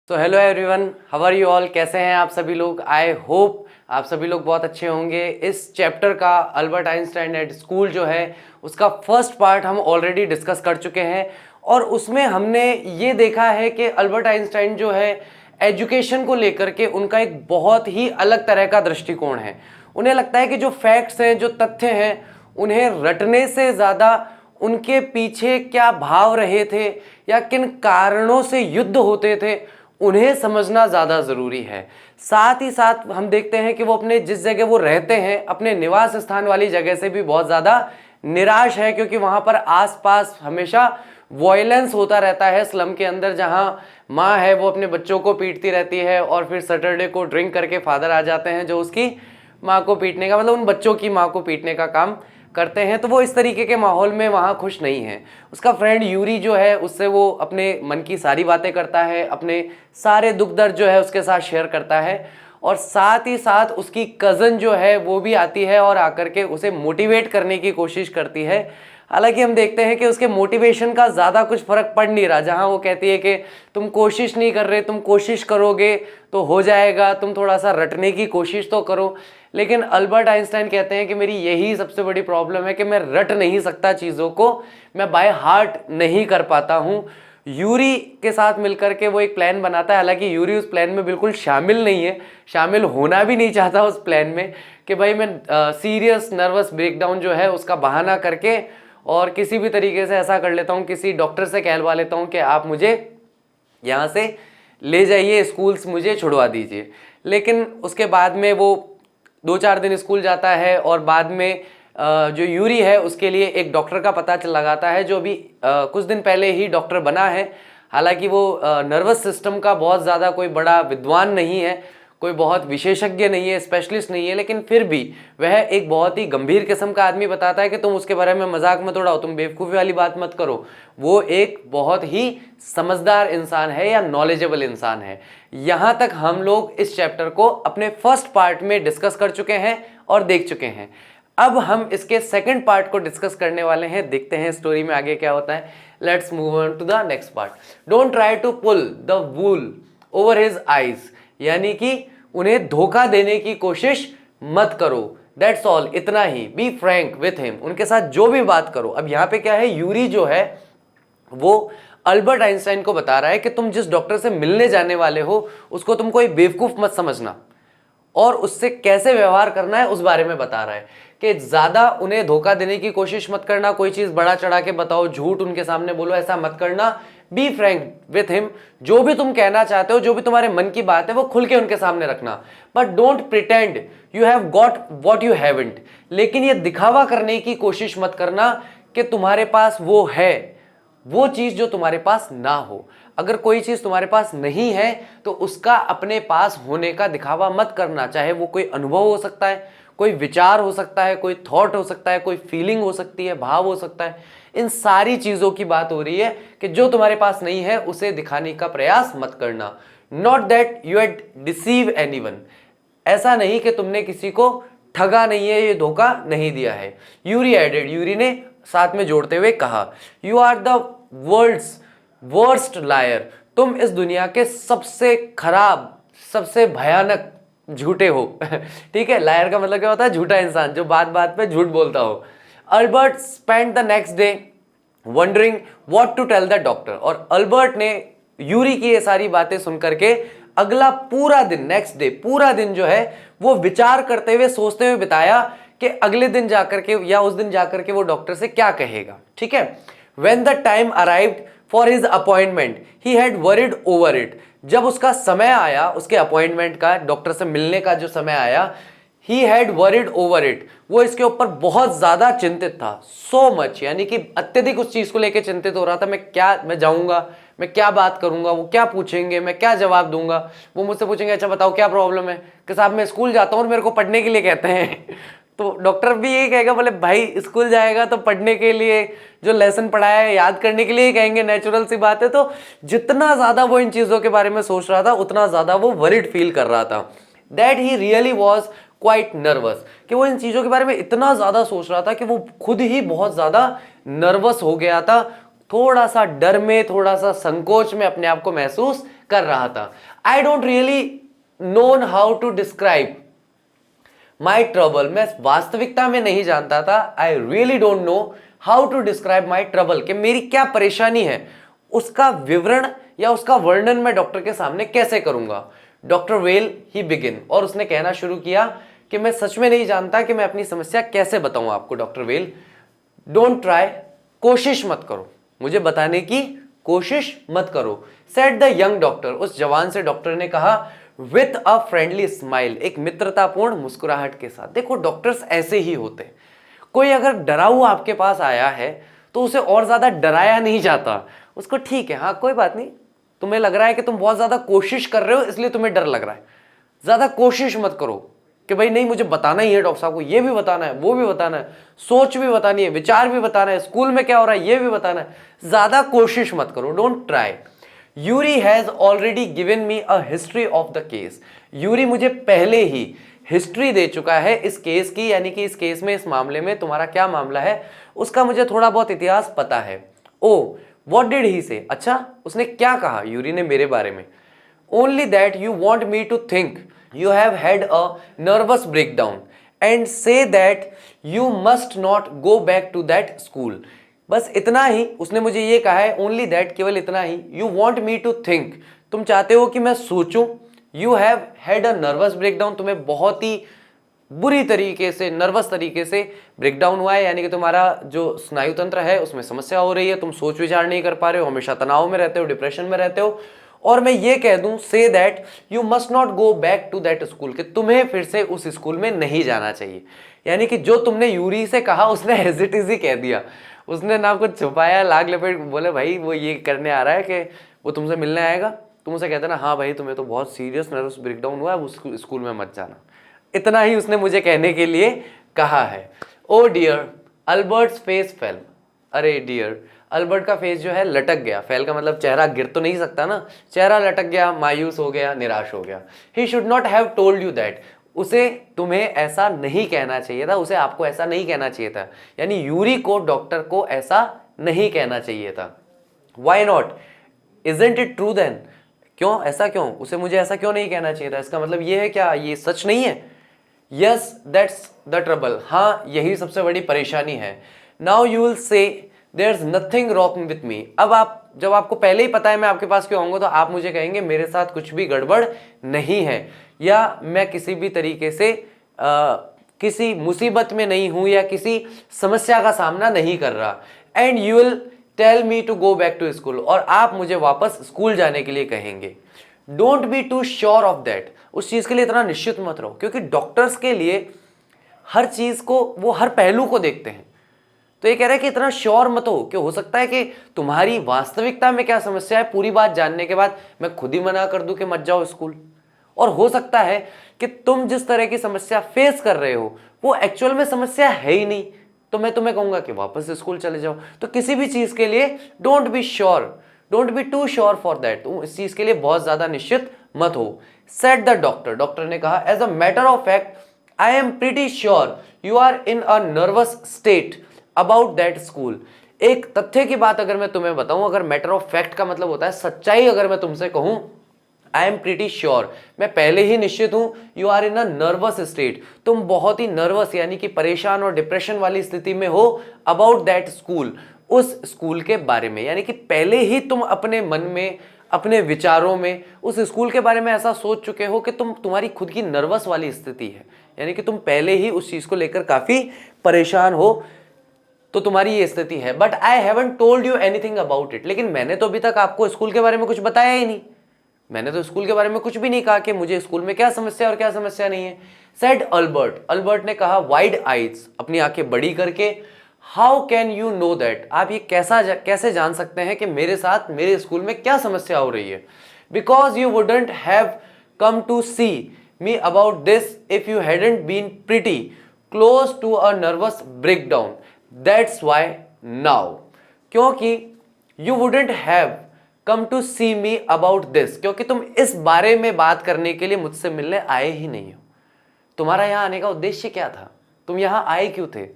तो hello everyone, how are you all. कैसे हैं आप सभी लोग। आई होप आप सभी लोग बहुत अच्छे होंगे। इस चैप्टर का अल्बर्ट आइंस्टाइन एट स्कूल जो है उसका फर्स्ट पार्ट हम ऑलरेडी डिस्कस कर चुके हैं और उसमें हमने ये देखा है कि अल्बर्ट आइंस्टाइन जो है एजुकेशन को लेकर के उनका एक बहुत ही अलग तरह का दृष्टिकोण है। उन्हें लगता है कि जो फैक्ट्स हैं, जो तथ्य हैं, उन्हें रटने से ज़्यादा उनके पीछे क्या भाव रहे थे या किन कारणों से युद्ध होते थे उन्हें समझना ज़्यादा ज़रूरी है। साथ ही साथ हम देखते हैं कि वो अपने जिस जगह वो रहते हैं, अपने निवास स्थान वाली जगह से भी बहुत ज़्यादा निराश है, क्योंकि वहाँ पर आसपास हमेशा वॉयलेंस होता रहता है। स्लम के अंदर जहाँ माँ है वो अपने बच्चों को पीटती रहती है और फिर सैटरडे को ड्रिंक करके फादर आ जाते हैं जो उसकी माँ को पीटने का, मतलब उन बच्चों की माँ को पीटने का काम करते हैं। तो वो इस तरीके के माहौल में वहाँ खुश नहीं है। उसका फ्रेंड यूरी जो है उससे वो अपने मन की सारी बातें करता है, अपने सारे दुख दर्द जो है उसके साथ शेयर करता है और साथ ही साथ उसकी कज़न जो है वो भी आती है और आकर के उसे मोटिवेट करने की कोशिश करती है। हालांकि हम देखते हैं कि उसके मोटिवेशन का ज़्यादा कुछ फ़र्क पड़ नहीं रहा। जहाँ वो कहती है कि तुम कोशिश नहीं कर रहे, तुम कोशिश करोगे तो हो जाएगा, तुम थोड़ा सा रटने की कोशिश तो करो। लेकिन अल्बर्ट आइंस्टाइन कहते हैं कि मेरी यही सबसे बड़ी प्रॉब्लम है कि मैं रट नहीं सकता चीज़ों को, मैं बाय हार्ट नहीं कर पाता हूँ। यूरी के साथ मिलकर के वो एक प्लान बनाता है। हालांकि यूरी उस प्लान में बिल्कुल शामिल नहीं है, शामिल होना भी नहीं चाहता उस प्लान में कि भाई मैं सीरियस नर्वस ब्रेकडाउन जो है उसका बहाना करके और किसी भी तरीके से ऐसा कर लेता हूँ, किसी डॉक्टर से कहलवा लेता हूँ कि आप मुझे यहाँ से ले जाइए, स्कूल्स मुझे छुड़वा दीजिए। लेकिन उसके बाद में वो 2-4 दिन स्कूल जाता है और बाद में जो यूरी है उसके लिए एक डॉक्टर का पता लगाता है जो अभी कुछ दिन पहले ही डॉक्टर बना है। हालांकि वो नर्वस सिस्टम का बहुत ज़्यादा कोई बड़ा विद्वान नहीं है, कोई बहुत विशेषज्ञ नहीं है, स्पेशलिस्ट नहीं है, लेकिन फिर भी वह एक बहुत ही गंभीर किस्म का आदमी बताता है कि तुम उसके बारे में मजाक मत उड़ाओ, तुम बेवकूफ़ी वाली बात मत करो। वो एक बहुत ही समझदार इंसान है या नॉलेजेबल इंसान है। यहाँ तक हम लोग इस चैप्टर को अपने फर्स्ट पार्ट में डिस्कस कर चुके हैं और देख चुके हैं। अब हम इसके सेकंड पार्ट को डिस्कस करने वाले हैं। देखते हैं स्टोरी में आगे क्या होता है। Let's move on to the next part. Don't try to pull the wool over his eyes, यानी कि उन्हें धोखा देने की कोशिश मत करो। दैट्स ऑल, इतना ही। बी फ्रैंक विथ हिम, उनके साथ जो भी बात करो। अब यहाँ पे क्या है, यूरी जो है वो अल्बर्ट आइंस्टाइन को बता रहा है कि तुम जिस डॉक्टर से मिलने जाने वाले हो उसको तुम कोई बेवकूफ मत समझना और उससे कैसे व्यवहार करना है उस बारे में बता रहा है कि ज़्यादा उन्हें धोखा देने की कोशिश मत करना, कोई चीज़ बड़ा चढ़ा के बताओ, झूठ उनके सामने बोलो, ऐसा मत करना। बी फ्रैंक विथ हिम, जो भी तुम कहना चाहते हो, जो भी तुम्हारे मन की बात है वो खुल के उनके सामने रखना। But don't pretend you have got what you haven't, लेकिन ये दिखावा करने की कोशिश मत करना कि तुम्हारे पास वो है, वो चीज़ जो तुम्हारे पास ना हो। अगर कोई चीज़ तुम्हारे पास नहीं है तो उसका अपने पास होने का दिखावा मत करना। चाहे वो कोई अनुभव हो सकता है, कोई विचार हो सकता है, कोई थॉट हो सकता है, कोई फीलिंग हो सकती है, भाव हो सकता है। इन सारी चीज़ों की बात हो रही है कि जो तुम्हारे पास नहीं है उसे दिखाने का प्रयास मत करना। Not that you had deceive anyone, ऐसा नहीं कि तुमने किसी को ठगा नहीं है, ये धोखा नहीं दिया है। यूरी एडेड, यूरी ने साथ में जोड़ते हुए कहा, you are the world's worst liar, तुम इस दुनिया के सबसे खराब, सबसे भयानक झूठे हो। ठीक है, लायर का मतलब क्या होता है, झूठा इंसान जो बात बात पे झूठ बोलता हो। Albert spend the next day wondering what to tell the doctor, और अल्बर्ट ने यूरी की ये सारी बातें सुनकर के अगला पूरा दिन, नेक्स्ट डे पूरा दिन जो है वो विचार करते हुए, सोचते हुए बिताया कि अगले दिन जाकर के या उस दिन जाकर के वो डॉक्टर से क्या कहेगा। ठीक है, when the time arrived for his appointment he had worried over it, जब उसका समय आया, उसके अपॉइंटमेंट का, डॉक्टर से मिलने का जो समय आया, he had worried over it, वो इसके ऊपर बहुत ज्यादा चिंतित था। सो मच, यानी कि अत्यधिक उस चीज को लेकर चिंतित हो रहा था। मैं जाऊंगा, मैं क्या बात करूंगा, वो क्या पूछेंगे, मैं क्या जवाब दूंगा। वो मुझसे पूछेंगे अच्छा बताओ क्या प्रॉब्लम है, कि साहब मैं स्कूल जाता हूँ और मेरे को पढ़ने के लिए कहते हैं। तो डॉक्टर भी यही कहेगा, बोले भाई स्कूल जाएगा तो पढ़ने के लिए, जो लेसन पढ़ाया है याद करने के लिए ही कहेंगे, नेचुरल सी बात है। तो जितना ज़्यादा वो इन चीज़ों के बारे में सोच रहा था उतना ज़्यादा वो वरिड फील कर रहा था। That he really was quite nervous, कि वो इन चीज़ों के बारे में इतना ज़्यादा सोच रहा था कि वो खुद ही बहुत ज़्यादा नर्वस हो गया था। थोड़ा सा डर में, थोड़ा सा संकोच में अपने आप को महसूस कर रहा था। I don't really known how to describe my trouble, मैं वास्तविकता में नहीं जानता था। I really don't know how to describe my trouble, कि मेरी क्या परेशानी है उसका विवरण या उसका वर्णन मैं डॉक्टर के सामने कैसे करूंगा। डॉक्टर वेल ही बिगिन, और उसने कहना शुरू किया कि मैं सच में नहीं जानता कि मैं अपनी समस्या कैसे बताऊं आपको डॉक्टर वेल। डोंट ट्राई, कोशिश मत करो, मुझे बताने की कोशिश मत करो। सेड द यंग डॉक्टर, उस जवान से डॉक्टर ने कहा, विथ अ फ्रेंडली स्माइल, एक मित्रतापूर्ण मुस्कुराहट के साथ। देखो डॉक्टर्स ऐसे ही होते हैं। कोई अगर डरा हुआ आपके पास आया है तो उसे और ज्यादा डराया नहीं जाता, उसको ठीक है, हाँ कोई बात नहीं, तुम्हें लग रहा है कि तुम बहुत ज्यादा कोशिश कर रहे हो इसलिए तुम्हें डर लग रहा है, ज्यादा कोशिश मत करो कि भाई नहीं मुझे बताना ही है डॉक्टर साहब को, ये भी बताना है, वो भी बताना है, सोच भी बतानी है, विचार भी बताना है, स्कूल में क्या हो रहा है ये भी बताना है। ज्यादा कोशिश मत करो, don't try. Yuri has already given me a history of the case, Yuri मुझे पहले ही हिस्ट्री दे चुका है इस केस की, यानी कि इस केस में, इस मामले में तुम्हारा क्या मामला है उसका मुझे थोड़ा बहुत इतिहास पता है। ओ व्हाट डिड ही से, अच्छा उसने क्या कहा यूरी ने मेरे बारे में। Only that you want me to think you have had a nervous breakdown and say that you must not go back to that school. बस इतना ही उसने मुझे ये कहा है, ओनली दैट, केवल इतना ही। You want me to think, तुम चाहते हो कि मैं सोचूं। You have had a nervous breakdown, तुम्हें बहुत ही बुरी तरीके से, नर्वस तरीके से ब्रेकडाउन हुआ है, यानी कि तुम्हारा जो स्नायु तंत्र है उसमें समस्या हो रही है, तुम सोच विचार नहीं कर पा रहे हो, हमेशा तनाव में रहते हो, डिप्रेशन में रहते हो। और मैं ये कह दूं, say that you must not go back to that school, कि तुम्हें फिर से उस स्कूल में नहीं जाना चाहिए। यानी कि जो तुमने यूरी से कहा उसने एज इट इज ही कह दिया, उसने ना कुछ छुपाया लाग लपेट, बोले भाई वो ये करने आ रहा है कि वो तुमसे मिलने आएगा, तुम उसे कहते ना हाँ भाई तुम्हें तो बहुत सीरियस नर्वस ब्रेकडाउन हुआ है, उस स्कूल में मत जाना। इतना ही उसने मुझे कहने के लिए कहा है। ओ डियर, अल्बर्ट्स फेस फेल, अरे डियर, अल्बर्ट का फेस जो है लटक गया। फेल का मतलब चेहरा गिर तो नहीं सकता ना, चेहरा लटक गया, मायूस हो गया, निराश हो गया। He should not have told you that, उसे तुम्हें ऐसा नहीं कहना चाहिए था, उसे आपको ऐसा नहीं कहना चाहिए था, यानी यूरी को, डॉक्टर को ऐसा नहीं कहना चाहिए था। Why not, isn't it true then, क्यों, ऐसा क्यों, उसे मुझे ऐसा क्यों नहीं कहना चाहिए था, इसका मतलब ये है क्या, ये सच नहीं है। यस दैट्स द ट्रबल, हाँ यही सबसे बड़ी परेशानी है। Now you will say there is nothing wrong with me, अब आप, जब आपको पहले ही पता है मैं आपके पास क्यों आऊंगा तो आप मुझे कहेंगे मेरे साथ कुछ भी गड़बड़ नहीं है, या मैं किसी भी तरीके से किसी मुसीबत में नहीं हूं या किसी समस्या का सामना नहीं कर रहा। And you will tell me to go back to school, और आप मुझे वापस स्कूल जाने के लिए कहेंगे। Don't be too sure of that, उस चीज के लिए इतना निश्चित मत रहो, क्योंकि डॉक्टर्स के लिए हर चीज को, वो हर पहलू को देखते हैं। तो ये कह रहा है कि इतना श्योर मत हो, कि हो सकता है कि तुम्हारी वास्तविकता में क्या समस्या है पूरी बात जानने के बाद मैं खुद ही मना कर दूं कि मत जाओ स्कूल, और हो सकता है कि तुम जिस तरह की समस्या फेस कर रहे हो वो एक्चुअल में समस्या है ही नहीं, तो मैं तुम्हें कहूंगा कि वापस स्कूल चले जाओ। तो किसी भी चीज के लिए don't be sure, don't be too sure for that, तुम इस चीज के लिए बहुत ज्यादा निश्चित मत हो। सेड द डॉक्टर, डॉक्टर ने कहा, as a matter of fact I am pretty sure you are in a nervous state about that school. एक तथ्य की बात अगर मैं तुम्हें बताऊं, अगर मैटर ऑफ फैक्ट का मतलब होता है सच्चाई, अगर मैं तुमसे कहूं, आई एम प्रीटी श्योर, मैं पहले ही निश्चित हूं, you are in a nervous state, तुम बहुत ही नर्वस यानी कि परेशान और डिप्रेशन वाली स्थिति में हो, अबाउट दैट स्कूल, उस स्कूल के बारे में, यानी कि पहले ही तुम अपने मन में, अपने विचारों में उस स्कूल के बारे में ऐसा सोच चुके हो कि तुम्हारी खुद की नर्वस वाली स्थिति है, यानी कि तुम पहले ही उस चीज को लेकर काफी परेशान हो, तो तुम्हारी ये स्थिति है। But I haven't told you anything about it, लेकिन मैंने तो अभी तक आपको स्कूल के बारे में कुछ बताया ही नहीं, मैंने तो स्कूल के बारे में कुछ भी नहीं कहा कि मुझे स्कूल में क्या समस्या और क्या समस्या नहीं है। सेड अल्बर्ट, अल्बर्ट ने कहा वाइड आइज, अपनी आंखें बड़ी करके, how can you know that, आप ये कैसे जान सकते हैं कि मेरे साथ, मेरे स्कूल में क्या समस्या हो रही है। Because you wouldn't have come to see me about this if you hadn't been pretty close to a nervous breakdown, that's why now, क्योंकि you wouldn't have come to see me about this, क्योंकि तुम इस बारे में बात करने के लिए मुझसे मिलने आए ही नहीं हो। तुम्हारा यहां आने का उद्देश्य क्या था, तुम यहां आए क्यों थे,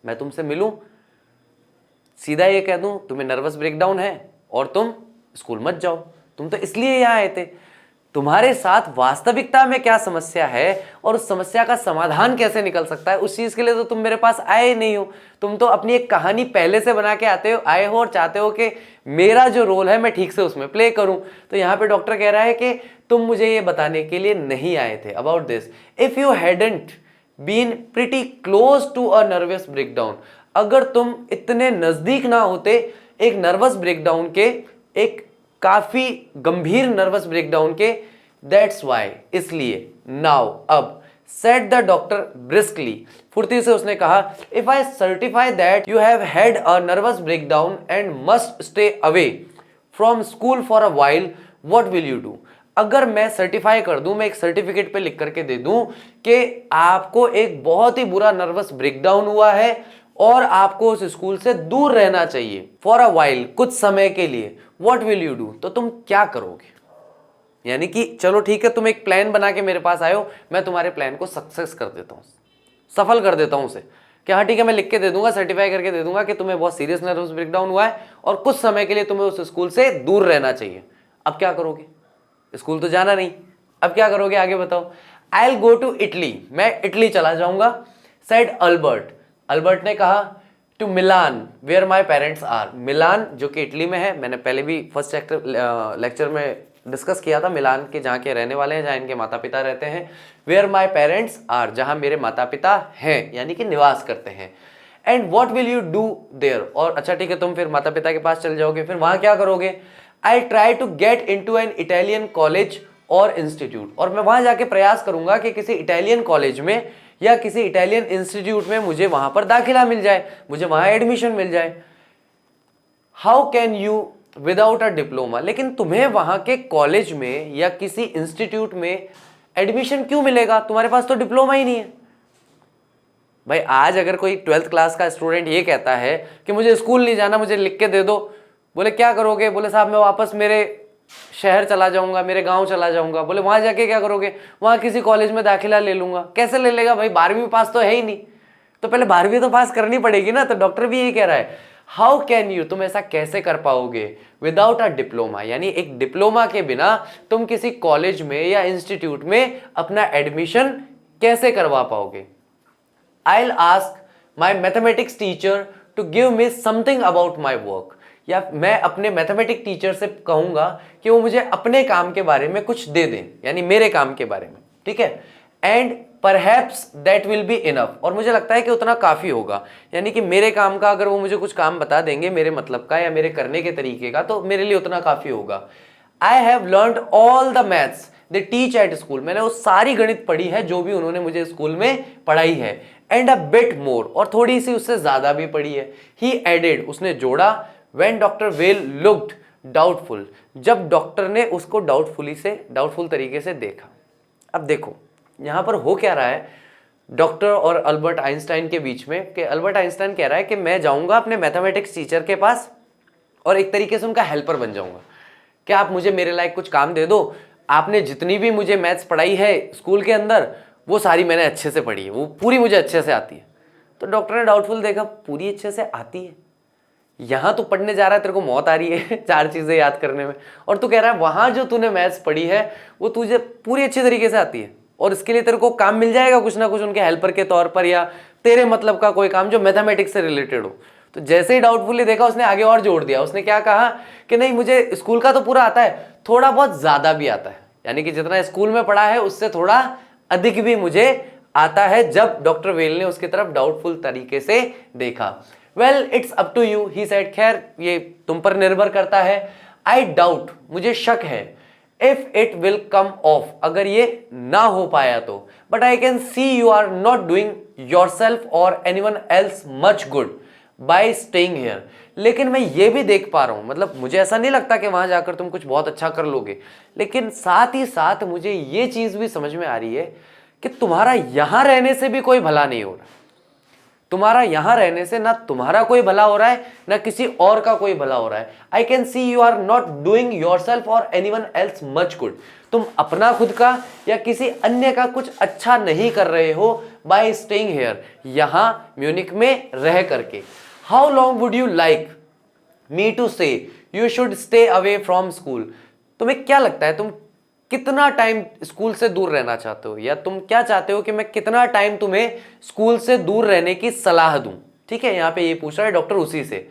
मैं तुमसे मिलूं, सीधा ये कह दूं तुम्हें नर्वस ब्रेकडाउन है और तुम स्कूल मत जाओ, तुम तो इसलिए यहाँ आए थे। तुम्हारे साथ वास्तविकता में क्या समस्या है और उस समस्या का समाधान कैसे निकल सकता है, उस चीज के लिए तो तुम मेरे पास आए ही नहीं हो। तुम तो अपनी एक कहानी पहले से बना के आए हो और चाहते हो कि मेरा जो रोल है मैं ठीक से उसमें प्ले करूं। तो यहाँ पे डॉक्टर कह रहा है कि तुम मुझे ये बताने के लिए नहीं आए थे about this. If you hadn't been pretty close to a nervous breakdown, अगर तुम इतने नजदीक ना होते एक नर्वस ब्रेकडाउन के, एक काफी गंभीर नर्वस ब्रेकडाउन के, दैट्स वाई, इसलिए, नाउ, अब, सेड द डॉक्टर ब्रिस्कली, फुर्ती से उसने कहा, if I certify that you have had a nervous breakdown and must stay away from school for a while, what will you do. अगर मैं certify कर दूं, मैं एक सर्टिफिकेट पे लिख करके दे दूं कि आपको एक बहुत ही बुरा नर्वस ब्रेकडाउन हुआ है और आपको उस स्कूल से दूर रहना चाहिए फॉर अ वाइल, कुछ समय के लिए, व्हाट विल यू डू, तो तुम क्या करोगे। यानी कि चलो ठीक है, तुम एक प्लान बना के मेरे पास आए हो, मैं तुम्हारे प्लान को सक्सेस कर देता हूं, सफल कर देता हूं उसे, कि हाँ ठीक है मैं लिख के दे दूंगा, सर्टिफाई करके दे दूंगा कि तुम्हें बहुत सीरियस नर्वस ब्रेकडाउन हुआ है और कुछ समय के लिए तुम्हें उस स्कूल से दूर रहना चाहिए। अब क्या करोगे, स्कूल तो जाना नहीं, अब क्या करोगे आगे बताओ। I will go to Italy, मैं इटली चला जाऊंगा, सेड अल्बर्ट, अल्बर्ट ने कहा, to Milan where my parents are, Milan जो कि इटली में है, मैंने पहले भी फर्स्ट लेक्चर में डिस्कस किया था, मिलान के जहाँ के रहने वाले हैं, जहाँ इनके माता पिता रहते हैं, वेयर माई पेरेंट्स आर, जहाँ मेरे माता पिता हैं यानी कि निवास करते हैं, and what will you do their, और अच्छा ठीक है तुम फिर माता पिता के पास चल जाओगे, फिर वहाँ क्या करोगे। I try to get into an Italian college और इंस्टीट्यूट, और मैं वहाँ जाके प्रयास करूंगा कि किसी इटालियन कॉलेज में या किसी इटालियन इंस्टीट्यूट में मुझे वहां पर दाखिला मिल जाए, मुझे वहां एडमिशन मिल जाए। How can you without a diploma, लेकिन तुम्हें वहां के कॉलेज में या किसी इंस्टीट्यूट में एडमिशन क्यों मिलेगा, तुम्हारे पास तो डिप्लोमा ही नहीं है। भाई आज अगर कोई 12th क्लास का स्टूडेंट ये कहता है कि मुझे स्कूल नहीं जाना, मुझे लिख के दे दो, बोले क्या करोगे, बोले साहब मैं वापस मेरे शहर चला जाऊंगा, मेरे गांव चला जाऊंगा, बोले वहां जाके क्या करोगे, वहां किसी कॉलेज में दाखिला ले लूंगा। कैसे ले लेगा भाई, 12वीं पास तो है ही नहीं, तो पहले 12वीं तो पास करनी पड़ेगी ना। तो डॉक्टर भी यही कह रहा है, हाउ कैन यू, तुम ऐसा कैसे कर पाओगे, विदाउट अ डिप्लोमा, यानी एक डिप्लोमा के बिना तुम किसी कॉलेज में या इंस्टीट्यूट में अपना एडमिशन कैसे करवा पाओगे। I will ask my mathematics teacher to give me something about my work, या मैं अपने मैथमेटिक्स टीचर से कहूंगा कि वो मुझे अपने काम के बारे में कुछ दे दें, यानी मेरे काम के बारे में, ठीक है। And perhaps that will be enough, और मुझे लगता है कि उतना काफी होगा, यानी कि मेरे काम का अगर वो मुझे कुछ काम बता देंगे मेरे मतलब का या मेरे करने के तरीके का, तो मेरे लिए उतना काफी होगा। I have learned all the maths they teach at school, मैंने वो सारी गणित पढ़ी है जो भी उन्होंने मुझे स्कूल में पढ़ाई है। एंड अ बिट मोर, और थोड़ी सी उससे ज्यादा भी पढ़ी है। ही एडेड, उसने जोड़ा, When Dr. Whale looked doubtful, जब डॉक्टर ने उसको डाउटफुल तरीके से देखा। अब देखो यहां पर हो क्या रहा है डॉक्टर और अल्बर्ट आइंस्टाइन के बीच में, कि अल्बर्ट आइंस्टाइन कह रहा है कि मैं जाऊंगा अपने मैथमेटिक्स टीचर के पास और एक तरीके से उनका हेल्पर बन जाऊंगा, कि आप मुझे मेरे लायक कुछ काम दे दो, आपने जितनी भी मुझे मैथ्स पढ़ाई है स्कूल के अंदर वो सारी मैंने अच्छे से पढ़ी है, वो पूरी मुझे अच्छे से आती है। तो डॉक्टर ने डाउटफुल देखा, पूरी अच्छे से आती है, यहां तू पढ़ने जा रहा है, तेरे को मौत आ रही है 4 चीजें याद करने में, और तू कह रहा है वहां जो तूने मैथ्स पढ़ी है वो तुझे पूरी अच्छी तरीके से आती है, और इसके लिए तेरे को काम मिल जाएगा कुछ ना कुछ उनके हेल्पर के तौर पर, या तेरे मतलब का कोई काम जो मैथमेटिक्स से रिलेटेड हो। तो जैसे ही डाउटफुली देखा उसने आगे और जोड़ दिया, उसने क्या कहा कि नहीं मुझे स्कूल का तो पूरा आता है, थोड़ा बहुत ज्यादा भी आता है, यानी कि जितना स्कूल में पढ़ा है उससे थोड़ा अधिक भी मुझे आता है। जब डॉक्टर वेल ने उसकी तरफ डाउटफुल तरीके से देखा, well it's up to you he said, खैर ये तुम पर निर्भर करता है। आई डाउट, मुझे शक है, if it will come off, अगर ये ना हो पाया तो, but I can see you are not doing yourself और anyone else much good by staying here, लेकिन मैं ये भी देख पा रहा हूं, मतलब मुझे ऐसा नहीं लगता कि वहां जाकर तुम कुछ बहुत अच्छा कर लोगे, लेकिन साथ ही साथ मुझे ये चीज भी समझ में आ रही है कि तुम्हारा यहां रहने से भी कोई भला नहीं हो रहा, तुम्हारा यहां रहने से ना तुम्हारा कोई भला हो रहा है ना किसी और का कोई भला हो रहा है। I can see you are not doing yourself और एनीवन एल्स मच गुड, तुम अपना खुद का या किसी अन्य का कुछ अच्छा नहीं कर रहे हो बाय स्टेइंग हियर, यहां म्यूनिक में रह करके। How long would you like me to say you should stay away from school, तुम्हें क्या लगता है तुम कितना टाइम स्कूल से दूर रहना चाहते हो, या तुम क्या चाहते हो कि मैं कितना टाइम तुम्हें स्कूल से दूर रहने की सलाह दूं? ठीक है, यहां पे ये पूछ रहा है डॉक्टर उसी से।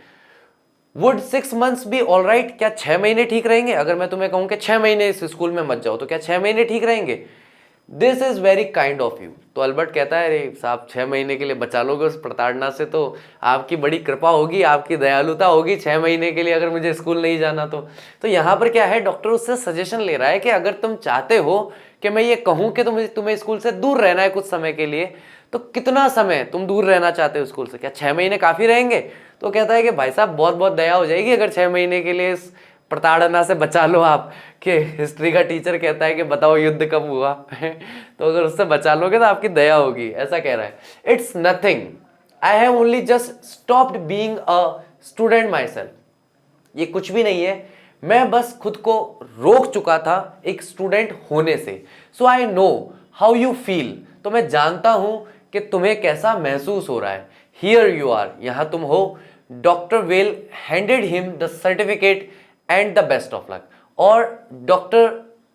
Would 6 months be all right? क्या 6 महीने ठीक रहेंगे? अगर मैं तुम्हें कहूं कि 6 महीने इस स्कूल में मत जाओ, तो क्या 6 महीने ठीक रहेंगे? This is very kind of you. तो अल्बर्ट कहता है अरे साहब 6 महीने के लिए बचा लोगे उस प्रताड़ना से तो आपकी बड़ी कृपा होगी, आपकी दयालुता होगी। 6 महीने के लिए अगर मुझे स्कूल नहीं जाना तो यहाँ पर क्या है, डॉक्टर उससे सजेशन ले रहा है कि अगर तुम चाहते हो कि मैं ये कहूँ कि तुम्हें स्कूल से दूर रहना है कुछ समय के लिए, तो कितना समय तुम दूर रहना चाहते हो स्कूल से? क्या 6 महीने काफ़ी रहेंगे? तो कहता है कि भाई साहब बहुत बहुत दया हो जाएगी अगर 6 महीने के लिए इस प्रताड़ना से बचा लो आप। कि हिस्ट्री का टीचर कहता है कि बताओ युद्ध कब हुआ तो अगर उससे बचा लोगे तो आपकी दया होगी, ऐसा कह रहा है। It's nothing, I have only just stopped being a student my self. ये कुछ भी नहीं है, मैं बस खुद को रोक चुका था एक स्टूडेंट होने से। So I know how you feel, तो मैं जानता हूं कि तुम्हें कैसा महसूस हो रहा है। हियर यू आर, यहां तुम हो। Doctor well handed him the certificate and the best of luck. और डॉक्टर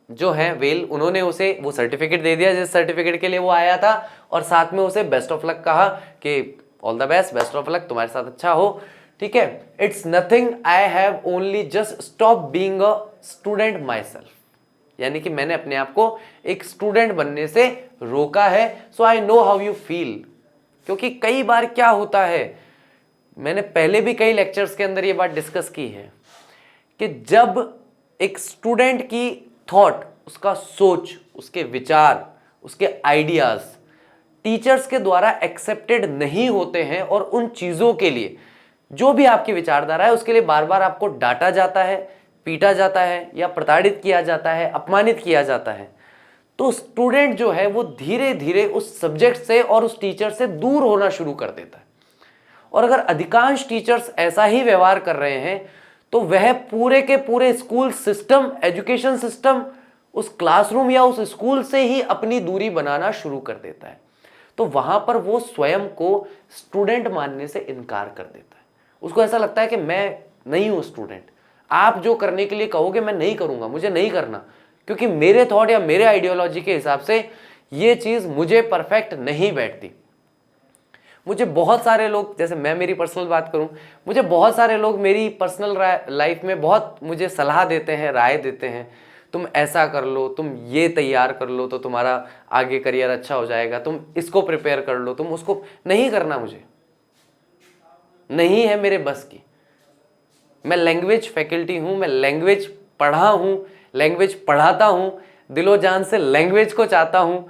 जो है वेल, उन्होंने उसे वो सर्टिफिकेट दे दिया जिस सर्टिफिकेट के लिए वो आया था, और साथ में उसे बेस्ट ऑफ लक कहा कि all the best, best of luck, तुम्हारे साथ अच्छा हो। ठीक है, it's nothing, I have only just stop being a student my self, यानी कि मैंने अपने आप को एक स्टूडेंट बनने से रोका है। So I know how you feel. क्योंकि कई बार क्या होता है, मैंने पहले भी कई लेक्चर्स के अंदर ये बात डिस्कस की है कि जब एक स्टूडेंट की थॉट, उसका सोच, उसके विचार, उसके आइडियाज टीचर्स के द्वारा एक्सेप्टेड नहीं होते हैं, और उन चीज़ों के लिए जो भी आपकी विचारधारा है उसके लिए बार बार आपको डांटा जाता है, पीटा जाता है, या प्रताड़ित किया जाता है, अपमानित किया जाता है, तो स्टूडेंट जो है वो धीरे धीरे उस सब्जेक्ट से और उस टीचर से दूर होना शुरू कर देता है। और अगर अधिकांश टीचर्स ऐसा ही व्यवहार कर रहे हैं तो वह पूरे के पूरे स्कूल सिस्टम, एजुकेशन सिस्टम, उस क्लासरूम या उस स्कूल से ही अपनी दूरी बनाना शुरू कर देता है। तो वहां पर वो स्वयं को स्टूडेंट मानने से इनकार कर देता है। उसको ऐसा लगता है कि मैं नहीं हूं स्टूडेंट, आप जो करने के लिए कहोगे मैं नहीं करूंगा, मुझे नहीं करना, क्योंकि मेरे थॉट या मेरे आइडियोलॉजी के हिसाब से ये चीज मुझे परफेक्ट नहीं बैठती। मुझे बहुत सारे लोग, जैसे मैं मेरी पर्सनल बात करूं, मुझे बहुत सारे लोग मेरी पर्सनल लाइफ में बहुत मुझे सलाह देते हैं, राय देते हैं, तुम ऐसा कर लो, तुम ये तैयार कर लो तो तुम्हारा आगे करियर अच्छा हो जाएगा, तुम इसको प्रिपेयर कर लो, तुम उसको। नहीं करना, मुझे नहीं है मेरे बस की। मैं लैंग्वेज फैकल्टी हूं, मैं लैंग्वेज पढ़ा हूं, लैंग्वेज पढ़ाता हूं, दिलो जान से लैंग्वेज को चाहता हूं।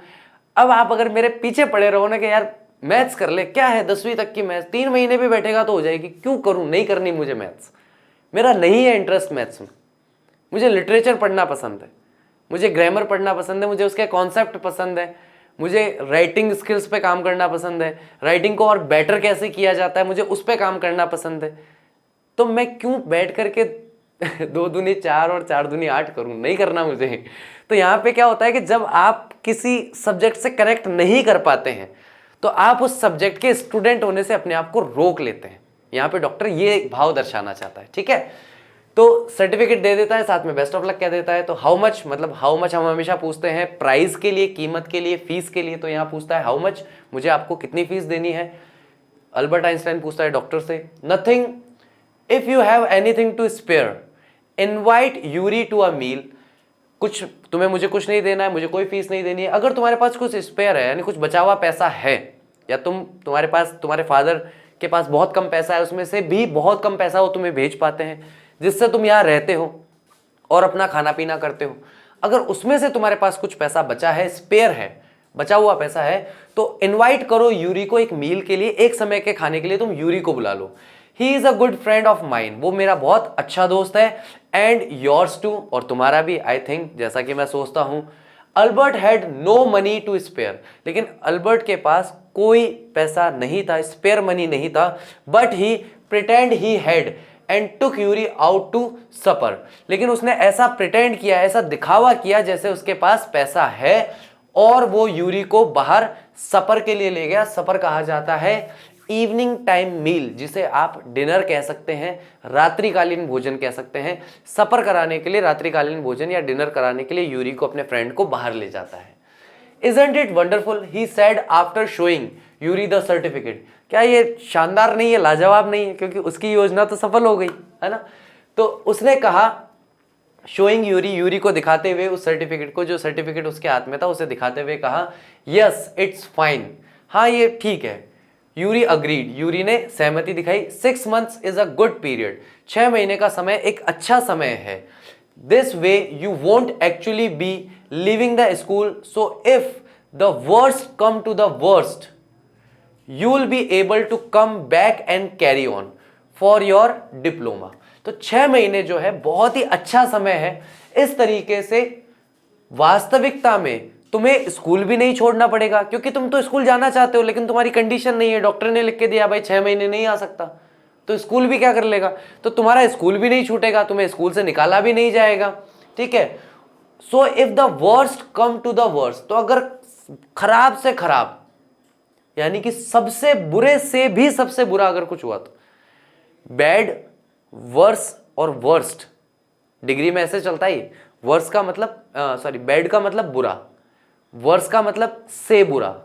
अब आप अगर मेरे पीछे पड़े रहो ना कि यार मैथ्स कर ले, क्या है 10वीं तक की मैथ्स, 3 महीने भी बैठेगा तो हो जाएगी, क्यों करूं? नहीं करनी मुझे मैथ्स, मेरा नहीं है इंटरेस्ट मैथ्स में। मुझे लिटरेचर पढ़ना पसंद है, मुझे ग्रामर पढ़ना पसंद है, मुझे उसके कॉन्सेप्ट पसंद है, मुझे राइटिंग स्किल्स पे काम करना पसंद है, राइटिंग को और बेटर कैसे किया जाता है मुझे उस पर काम करना पसंद है। तो मैं क्यों बैठ करके 2 दूनी 4 और 4 दूनी 8 करूं? नहीं करना मुझे। तो यहाँ पे क्या होता है कि जब आप किसी सब्जेक्ट से कनेक्ट नहीं कर पाते हैं तो आप उस सब्जेक्ट के स्टूडेंट होने से अपने आप को रोक लेते हैं। यहाँ पे डॉक्टर ये भाव दर्शाना चाहता है। ठीक है, तो सर्टिफिकेट दे देता है, साथ में बेस्ट ऑफ लक कह देता है। तो हाउ मच, मतलब हाउ मच हम हमेशा पूछते हैं प्राइस के लिए, कीमत के लिए, फीस के लिए। तो यहाँ पूछता है हाउ मच, मुझे आपको कितनी फीस देनी है। अल्बर्ट आइंस्टाइन पूछता है डॉक्टर से, nothing, if you have anything to spare invite Yuri to a meal. कुछ तुम्हें, मुझे कुछ नहीं देना है, मुझे कोई फीस नहीं देनी है। अगर तुम्हारे पास कुछ स्पेयर है, यानी कुछ बचा हुआ पैसा है, या तुम्हारे पास, तुम्हारे फादर के पास बहुत कम पैसा है, उसमें से भी बहुत कम पैसा वो तुम्हें भेज पाते हैं जिससे तुम यहाँ रहते हो और अपना खाना पीना करते हो, अगर उसमें से तुम्हारे पास कुछ पैसा बचा है, स्पेयर है, बचा हुआ पैसा है, तो इनवाइट करो यूरी को एक मील के लिए, एक समय के खाने के लिए तुम यूरी को बुला लो। He is a good friend of mine, वो मेरा बहुत अच्छा दोस्त है, एंड योर्स टू, और तुम्हारा भी, आई थिंक, जैसा कि मैं सोचता हूं। Albert had no money to spare, लेकिन अल्बर्ट के पास कोई पैसा नहीं था, स्पेयर मनी नहीं था, but he pretended he had and took Yuri out to supper. लेकिन उसने ऐसा प्रिटेंड किया, ऐसा दिखावा किया जैसे उसके पास पैसा है, और वो यूरी को बाहर सपर के लिए ले गया। सपर कहा जाता है इवनिंग टाइम मील, जिसे आप डिनर कह सकते हैं, रात्रिकालीन भोजन कह सकते हैं, सफर कराने के लिए रात्रिकालीन भोजन या डिनर कराने के लिए यूरी को अपने फ्रेंड को बाहर ले जाता है। Isn't it wonderful? He said after showing Yuri the certificate. क्या ये शानदार नहीं है, लाजवाब नहीं है? क्योंकि उसकी योजना तो सफल हो गई है ना। तो उसने कहा, शोइंग यूरी को दिखाते हुए उस सर्टिफिकेट को, जो सर्टिफिकेट उसके हाथ में था उसे दिखाते हुए कहा, यस इट्स फाइन, हाँ ये ठीक है। यूरी अग्रीड, यूरी ने सहमति दिखाई। 6 months is a good period, 6 महीने का समय एक अच्छा समय है। This way you won't actually be leaving the school, so if the worst come to the worst you will be able to come back and carry on for your diploma. तो 6 महीने जो है बहुत ही अच्छा समय है। इस तरीके से वास्तविकता में तुम्हें स्कूल भी नहीं छोड़ना पड़ेगा, क्योंकि तुम तो स्कूल जाना चाहते हो लेकिन तुम्हारी कंडीशन नहीं है, डॉक्टर ने लिख के दिया भाई 6 महीने नहीं आ सकता, तो स्कूल भी क्या कर लेगा, तो तुम्हारा स्कूल भी नहीं छूटेगा, तुम्हें स्कूल से निकाला भी नहीं जाएगा, ठीक है। So if the worst come to the worst, तो अगर खराब से खराब यानी कि सबसे बुरे से भी सबसे बुरा अगर कुछ हुआ, तो बैड, वर्स और वर्स्ट डिग्री में ऐसे चलता ही। वर्स का मतलब बैड का मतलब बुरा, वर्स का मतलब से बुरा,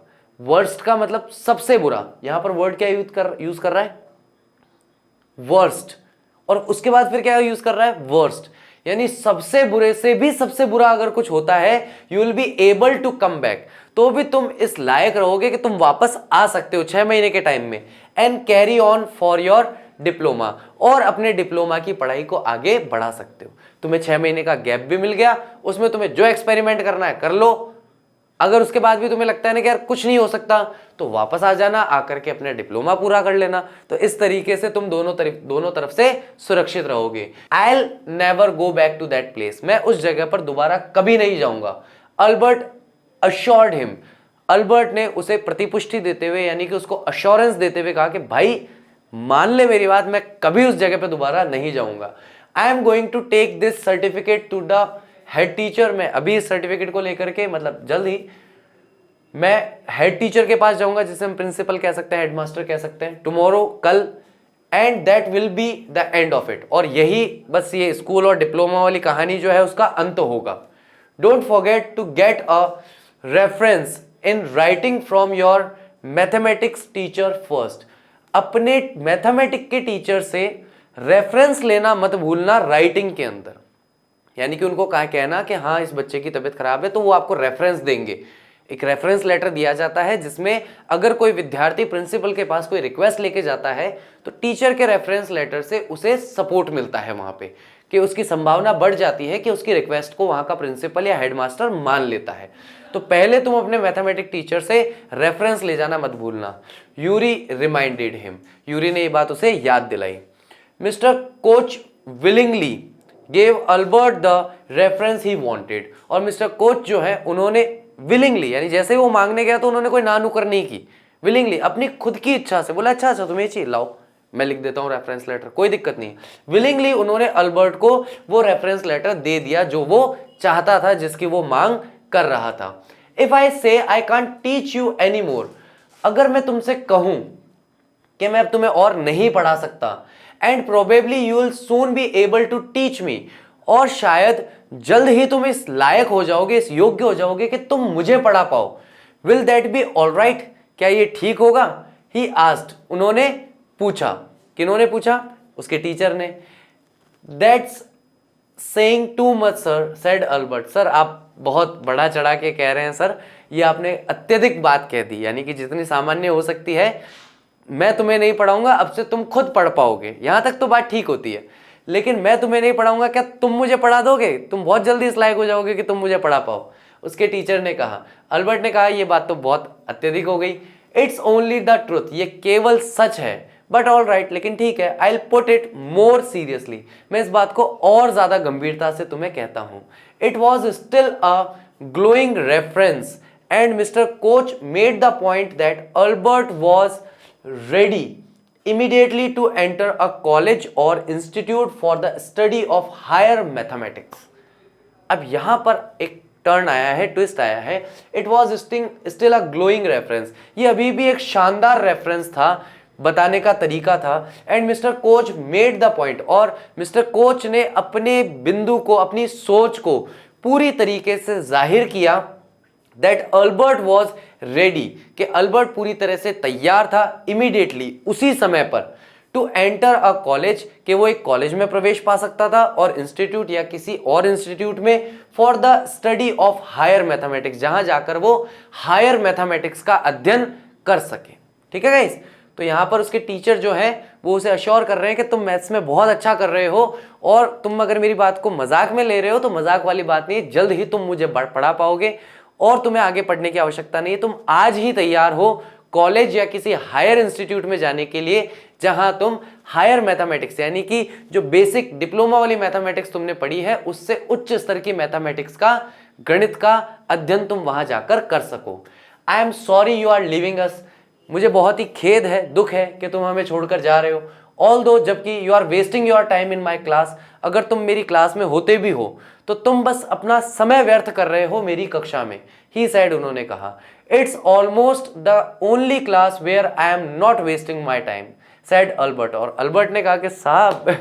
वर्स्ट का मतलब सबसे बुरा। यहां पर वर्ड क्या यूज कर रहा है, वर्स्ट, और उसके बाद फिर क्या यूज कर रहा है, वर्स्ट, यानी सबसे बुरे से भी सबसे बुरा अगर कुछ होता है, you will be able to come back, तो भी तुम इस लायक रहोगे कि तुम वापस आ सकते हो 6 महीने के टाइम में, and carry on for your diploma, और अपने डिप्लोमा की पढ़ाई को आगे बढ़ा सकते हो। तुम्हें 6 महीने का गैप भी मिल गया, उसमें तुम्हें जो एक्सपेरिमेंट करना है कर लो। अगर उसके बाद भी तुम्हें लगता है ना कि यार कुछ नहीं हो सकता, तो वापस आ जाना, आकर के अपने डिप्लोमा पूरा कर लेना। तो इस तरीके से तुम दोनों तरफ से सुरक्षित रहोगे। I will never go back to that place, मैं उस जगह पर दोबारा कभी नहीं जाऊंगा। अल्बर्ट अश्योर्ड हिम, अल्बर्ट ने उसे प्रतिपुष्टि देते हुए यानी कि उसको अश्योरेंस देते हुए कहा कि भाई मान ले मेरी बात, मैं कभी उस जगह पर दोबारा नहीं जाऊंगा। I am going to take this certificate to the head teacher, मैं अभी इस सर्टिफिकेट को लेकर के, मतलब जल्द ही मैं हेड टीचर के पास जाऊंगा, जिसे हम प्रिंसिपल कह सकते हैं, हेडमास्टर कह सकते हैं, टुमारो, कल, and that will be the end of it, और यही बस ये स्कूल और डिप्लोमा वाली कहानी जो है उसका अंत होगा। Don't forget to get a reference in writing from your mathematics teacher first, अपने मैथमेटिक्स के टीचर से रेफरेंस लेना मत भूलना राइटिंग के अंदर, यानी कि उनको कहा कहना कि हाँ इस बच्चे की तबीयत खराब है, तो वो आपको रेफरेंस देंगे। एक रेफरेंस लेटर दिया जाता है जिसमें अगर कोई विद्यार्थी प्रिंसिपल के पास कोई रिक्वेस्ट लेके जाता है, तो टीचर के रेफरेंस लेटर से उसे सपोर्ट मिलता है वहां पे, कि उसकी संभावना बढ़ जाती है कि उसकी रिक्वेस्ट को वहां का प्रिंसिपल या हेडमास्टर मान लेता है। तो पहले तुम अपने मैथमेटिक्स टीचर से रेफरेंस ले जाना मत भूलना। यूरी रिमाइंडेड हिम, यूरी ने ये बात उसे याद दिलाई। Mister coach willingly gave Albert the reference he wanted, और मिस्टर कोच जो है उन्होंने विलिंगली, यानी जैसे वो मांगने गया तो उन्होंने कोई ना नुकर नहीं की, विलिंगली अपनी खुद की इच्छा से बोला अच्छा तुम्हें चाहिए, लाओ मैं लिख देता हूं रेफरेंस लेटर, कोई दिक्कत नहीं। विलिंगली उन्होंने अल्बर्ट को वो रेफरेंस लेटर दे दिया जो वो चाहता था, जिसकी वो मांग कर रहा था। इफ आई से I can't teach you any more, अगर मैं तुमसे कहूं कि मैं अब तुम्हें और नहीं पढ़ा सकता, and probably you will soon be able to teach me, और शायद जल्द ही तुम इस लायक हो जाओगे, इस योग्य हो जाओगे कि तुम मुझे पढ़ा पाओ। Will that be all right, क्या ये ठीक होगा? ही आस्क्ड, उन्होंने पूछा, किन्होंने पूछा? उसके टीचर ने। That's saying too much sir, said Albert, sir आप बहुत बड़ा चढ़ा के कह रहे हैं सर, ये आपने अत्यधिक बात कह दी, यानी कि जितनी सामान्य हो सकती है, मैं तुम्हें नहीं पढ़ाऊंगा, अब से तुम खुद पढ़ पाओगे, यहां तक तो बात ठीक होती है, लेकिन मैं तुम्हें नहीं पढ़ाऊंगा, क्या तुम मुझे पढ़ा दोगे? तुम बहुत जल्दी इस लायक हो जाओगे कि तुम मुझे पढ़ा पाओ। उसके टीचर ने कहा, अल्बर्ट ने कहा ये बात तो बहुत अत्यधिक हो गई। इट्स ओनली द ट्रुथ, ये केवल सच है, बट ऑल राइट, लेकिन ठीक है, I will put it more seriously, मैं इस बात को और ज्यादा गंभीरता से तुम्हें कहता हूं। It was still a glowing reference, and mister coach made the point that Albert was ready immediately to enter a college or institute for the study of higher mathematics। अब यहां पर एक टर्न आया है, ट्विस्ट आया है। It was still a glowing reference, ये अभी भी एक शानदार रेफरेंस था बताने का तरीका था। And mister coach made the point, और मिस्टर कोच ने अपने बिंदु को, अपनी सोच को पूरी तरीके से जाहिर किया दैट अल्बर्ट वॉज रेडी, कि अल्बर्ट पूरी तरह से तैयार था इमीडिएटली, उसी समय पर, टू एंटर अ कॉलेज, कि वो एक कॉलेज में प्रवेश पा सकता था और इंस्टीट्यूट या किसी और इंस्टीट्यूट में, for the study of higher mathematics, जहां जाकर वो हायर मैथमेटिक्स का अध्ययन कर सके। ठीक है गाइस, तो यहां पर उसके टीचर जो है वो उसे अश्योर कर रहे हैं कि तुम मैथ्स में बहुत अच्छा कर रहे हो, और तुम अगर मेरी बात को मजाक में ले रहे हो तो मजाक वाली बात नहीं है, जल्द ही तुम मुझे पढ़ा पाओगे और तुम्हें आगे पढ़ने की आवश्यकता नहीं है, तुम आज ही तैयार हो कॉलेज या किसी हायर इंस्टीट्यूट में जाने के लिए, जहां तुम हायर मैथमेटिक्स यानी कि जो बेसिक डिप्लोमा वाली मैथमेटिक्स तुमने पढ़ी है उससे उच्च स्तर की मैथमेटिक्स का, गणित का अध्ययन तुम वहां जाकर कर सको। I am sorry you are leaving us, मुझे बहुत ही खेद है, दुख है कि तुम हमें छोड़कर जा रहे हो। ऑल्दो, जबकि you are wasting your time in my class, अगर तुम मेरी क्लास में होते भी हो तो तुम बस अपना समय व्यर्थ कर रहे हो मेरी कक्षा में। ही सैड, उन्होंने कहा, it's almost the only class where I am not wasting my time, said Albert. और अल्बर्ट ने कहा कि साहब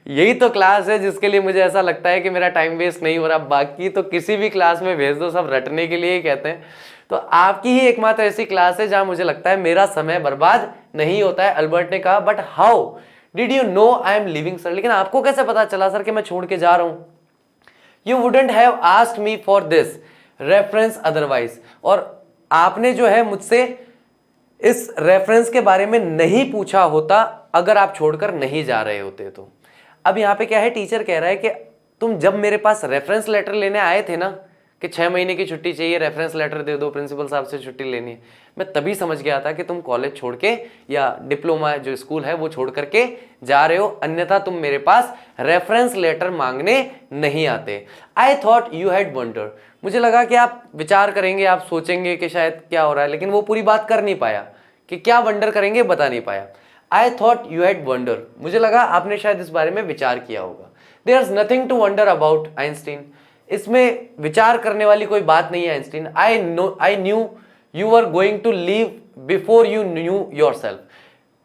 यही तो क्लास है जिसके लिए मुझे ऐसा लगता है कि मेरा टाइम वेस्ट नहीं हो रहा, बाकी तो किसी भी क्लास में भेज दो, सब रटने के लिए ही कहते हैं, तो आपकी ही एकमात्र ऐसी क्लास है जहां मुझे लगता है मेरा समय बर्बाद नहीं होता है। अल्बर्ट ने कहा, but how did you know I am living sir, लेकिन आपको कैसे पता चला सर कि मैं छोड़ के जा रहा हूं। You wouldn't have asked me for this reference otherwise, और आपने जो है मुझसे इस रेफरेंस के बारे में नहीं पूछा होता अगर आप छोड़कर नहीं जा रहे होते तो। अब यहां पे क्या है, टीचर कह रहा है कि तुम जब मेरे पास रेफरेंस लेटर लेने आए थे ना कि 6 महीने की छुट्टी चाहिए, रेफरेंस लेटर दे दो, प्रिंसिपल साहब से छुट्टी लेनी है, मैं तभी समझ गया था कि तुम कॉलेज छोड़ के या डिप्लोमा जो स्कूल है वो छोड़ करके जा रहे हो, अन्यथा तुम मेरे पास रेफरेंस लेटर मांगने नहीं आते। I thought you had wondered, मुझे लगा कि आप विचार करेंगे, आप सोचेंगे कि शायद क्या हो रहा है, लेकिन वो पूरी बात कर नहीं पाया कि क्या वंडर करेंगे, बता नहीं पाया। आई थॉट यू हैड वंडर, मुझे लगा आपने शायद इस बारे में विचार किया होगा। There is nothing to wonder about Einstein, इसमें विचार करने वाली कोई बात नहीं है Einstein. I knew you were going to leave before you knew yourself,